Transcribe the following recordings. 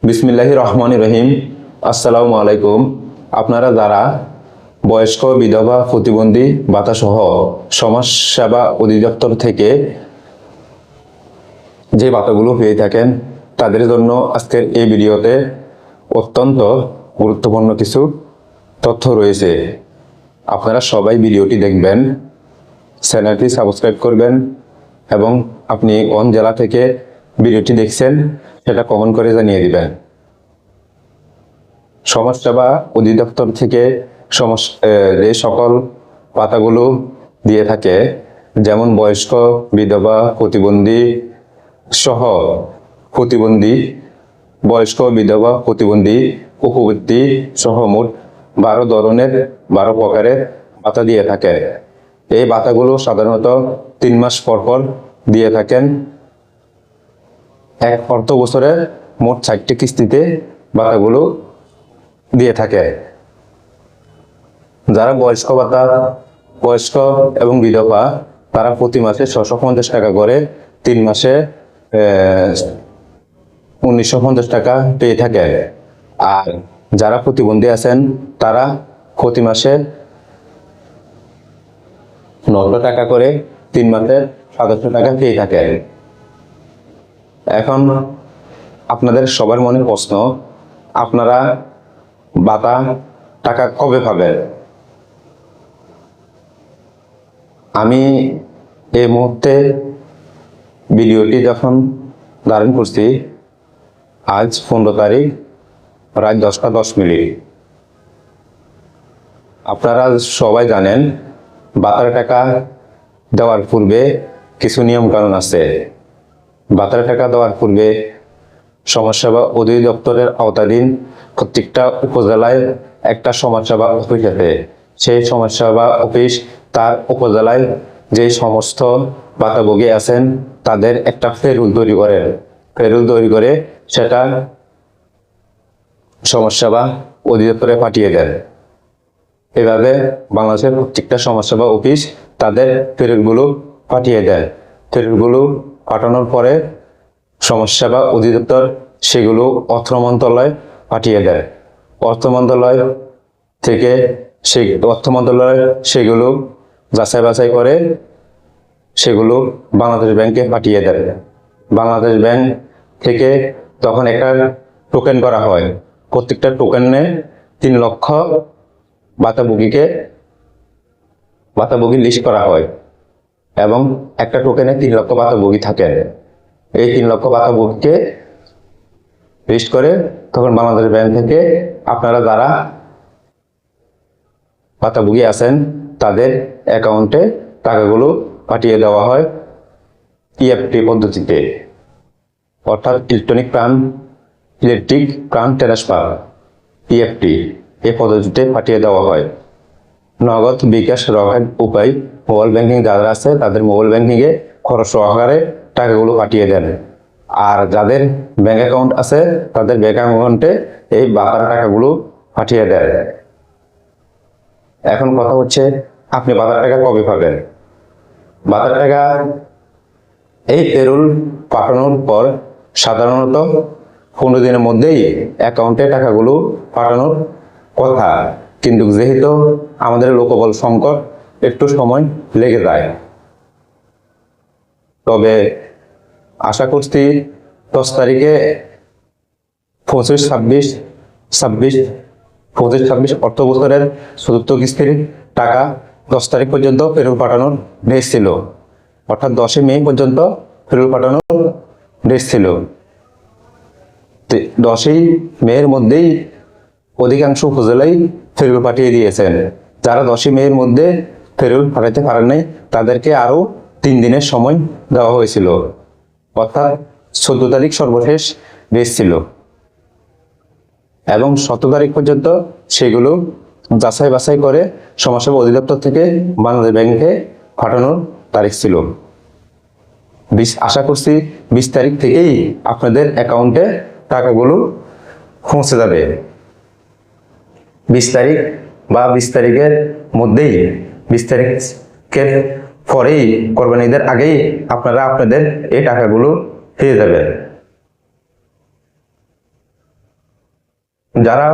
বিসমিল্লাহির রহমানির রহিম। আসসালামু আলাইকুম। আপনারা যারা বয়স্ক বিধবা প্রতিবন্ধী ভাতাসহ সমাজ সেবা অধিদপ্তর থেকে যে ভাতাগুলো পেয়ে থাকেন তাদের জন্য আজকের এই ভিডিওতে অত্যন্ত গুরুত্বপূর্ণ কিছু তথ্য রয়েছে। আপনারা সবাই ভিডিওটি দেখবেন, চ্যানেলটি সাবস্ক্রাইব করবেন এবং আপনি কোন জেলা থেকে ভিডিওটি দেখছেন সেটা কমেন্ট করে জানিয়ে দিবেন। সমাজ সেবা অধিদপ্তর থেকে যে সকল ভাতাগুলো দিয়ে থাকে, যেমন বয়স্ক বিধবা প্রতিবন্ধী সহ প্রতিবন্ধী, বয়স্ক বিধবা প্রতিবন্ধী উপবৃত্তি সহ মোট 12 প্রকারের ভাতা দিয়ে থাকে। এই ভাতাগুলো সাধারণত 3 মাস পর পর দিয়ে থাকেন। এক অর্থ বছরে মোট 4টি কিস্তিতে ভাতাগুলো দিয়ে থাকে। যারা বয়স্ক এবং বিধবা তারা প্রতি মাসে 650 টাকা করে 3 মাসে 1950 টাকা পেয়ে থাকে। আর যারা প্রতিবন্ধী আছেন তারা প্রতি মাসে 900 টাকা করে 3 মাসে 700 টাকা পেয়ে থাকে। এখন আপনাদের সবার মনে প্রশ্ন, আপনারা ভাতা টাকা কবে পাবেন? আমি এই মুহূর্তে ভিডিওটি যখন ধারণ করছি, আজ 15 তারিখ রাত 10টা 10 মিনিট। আপনারা সবাই জানেন ভাতার টাকা দেওয়ার পূর্বে কিছু নিয়ম কানুন আছে। ভাতার টাকা দেওয়ার পূর্বে সমাজসেবা অধিদপ্তরের আওতাধীন প্রত্যেকটা উপজেলায় একটা সমাজসেবা অফিস আছে। সেই সমাজসেবা অফিস তার উপজেলায় যে সমস্ত ভাতাভোগী আছেন তাদের একটা ফেরুল তৈরি করে সেটা সমাজসেবা অধিদপ্তরে পাঠিয়ে দেন। এভাবে বাংলাদেশের প্রত্যেকটা সমাজসেবা অফিস তাদের ফেরুলগুলো পাঠিয়ে দেয়। ফেরুলগুলো পাঠানোর পরে সমাজসেবা অধিদপ্তর সেগুলো অর্থ মন্ত্রণালয়ে পাঠিয়ে দেয়। অর্থ মন্ত্রণালয় সেগুলো যাচাই বাছাই করে সেগুলো বাংলাদেশ ব্যাংকে পাঠিয়ে দেয়। বাংলাদেশ ব্যাংক থেকে তখন একটা টোকেন করা হয়। প্রত্যেকটা টোকেনে 3 লক্ষ ভাতাভোগী লিস্ট করা হয় এবং একটা টোকেনে 3 লক্ষ ভাতাভোগী থাকে। এই 3 লক্ষ ভাতাভোগীকে লিস্ট করে তখন বাংলাদেশ ব্যাংক থেকে আপনারা যারা ভাতাভোগী আছেন তাদের অ্যাকাউন্টে টাকাগুলো পাঠিয়ে দেওয়া হয় ইএফটি পদ্ধতিতে, অর্থাৎ ইলেকট্রিক ফান্ড ট্রান্সফার ইএফটি এই পদ্ধতিতে পাঠিয়ে দেওয়া হয়। নগদ, বিকাশ, রকেট উপায় মোবাইল ব্যাংকিং যারা আছে তাদের মোবাইল ব্যাংকিংয়ে খরচ সহকারে টাকাগুলো পাঠিয়ে দেন। আর যাদের ব্যাংক অ্যাকাউন্ট আছে তাদের ব্যাংক অ্যাকাউন্টে এই ভাতার টাকাগুলো পাঠিয়ে দেয়। এখন কথা হচ্ছে, আপনি ভাতার টাকা কবে পাবেন? ভাতার টাকা এই পেরোল পাঠানোর পর সাধারণত 15 দিনের মধ্যেই অ্যাকাউন্টে টাকাগুলো পাঠানোর কথা, কিন্তু যেহেতু আমাদের লোকবল সংকট একটু সময় লেগে যায়। তবে আশা করছি 10 তারিখে 25-26 অর্থ বছরের 4র্থ কিস্তির টাকা 10 তারিখ পর্যন্ত ফেরত পাঠানোর ডেট ছিল, অর্থাৎ 10 মে পর্যন্ত ফেরত পাঠানোর ডেট ছিল। 10 মের মধ্যেই অধিকাংশ উপজেলায় ফেরত পাঠিয়ে দিয়েছেন। যারা 10 মের মধ্যে ফেরত পাঠাতে পারেন নাই তাদেরকে আরো 3 দিনের সময় দেওয়া হয়েছিল, অর্থাৎ 14 তারিখ সর্বশেষ ডেট ছিল এবং 17 তারিখ পর্যন্ত সেগুলো যাচাই বাছাই করে সমাজসেবা অধিদপ্তর থেকে বাংলাদেশ ব্যাংকে পাঠানোর তারিখ ছিল। আশা করছি 20 তারিখ থেকেই আপনাদের অ্যাকাউন্টে টাকাগুলো পৌঁছে যাবে। 20 তারিখ বা 20 তারিখের মধ্যেই, 20 তারিখের পরেই, কোরবানি ঈদের আগেই আপনারা আপনাদের এই টাকাগুলো পেয়ে যাবেন। যারা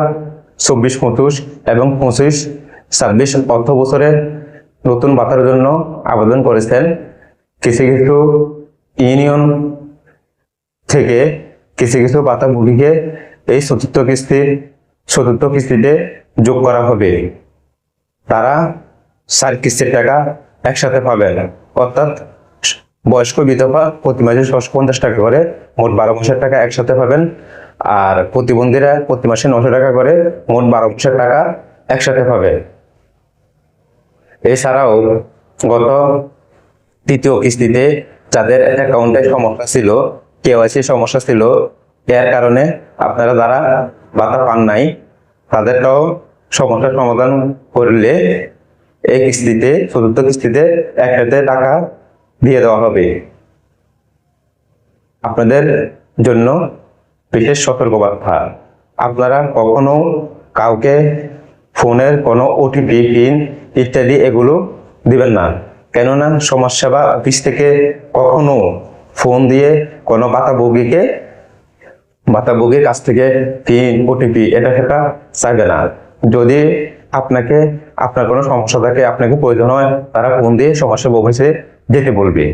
24-25 এবং 25-26 অর্থ বছরে নতুন ভাতার জন্য আবেদন করেছেন, কিছু কিছু ইউনিয়ন থেকে কিছু কিছু ভাতাভোগীকে এই চতুর্থ কিস্তিতে যোগ করা হবে। তারা 4 কিস্তির টাকা একসাথে পাবেন, অর্থাৎ বয়স্ক বিধবা প্রতি মাসে 650 টাকা করে মোট 12 মাসের টাকা একসাথে পাবেন, আর প্রতিবন্ধীরা প্রতি মাসে 900 টাকা করে মোট 12 মাসের টাকা একসাথে পাবে। এছাড়াও গত তৃতীয় কিস্তিতে যাদের অ্যাকাউন্টে সমস্যা ছিল, কেওয়াইসি সমস্যা ছিল, এর কারণে আপনারা যারা ভাতা পান নাই তাদেরটাও সমস্যার সমাধান করলে এই কিস্তিতে চতুর্থ কিস্তিতে একসাথে টাকা দিয়ে দেওয়া হবে। আপনাদের জন্য বিশেষ সতর্কবার্তা, আপনারা কখনো কাউকে ফোনের কোনো ওটিপি, পিন ইত্যাদি এগুলো দিবেন না। কেননা সমাজসেবা অফিস থেকে কখনো ফোন দিয়ে কোনো ভাতাভোগীর কাছ থেকে পিন, ওটিপি এটা সেটা চাইবে না। যদি আপনার কোনো সমস্যা থাকে, আপনাকে প্রয়োজন হয়, তারা ফোন দিয়ে সমাজসেবা অফিসে যেতে বলবে।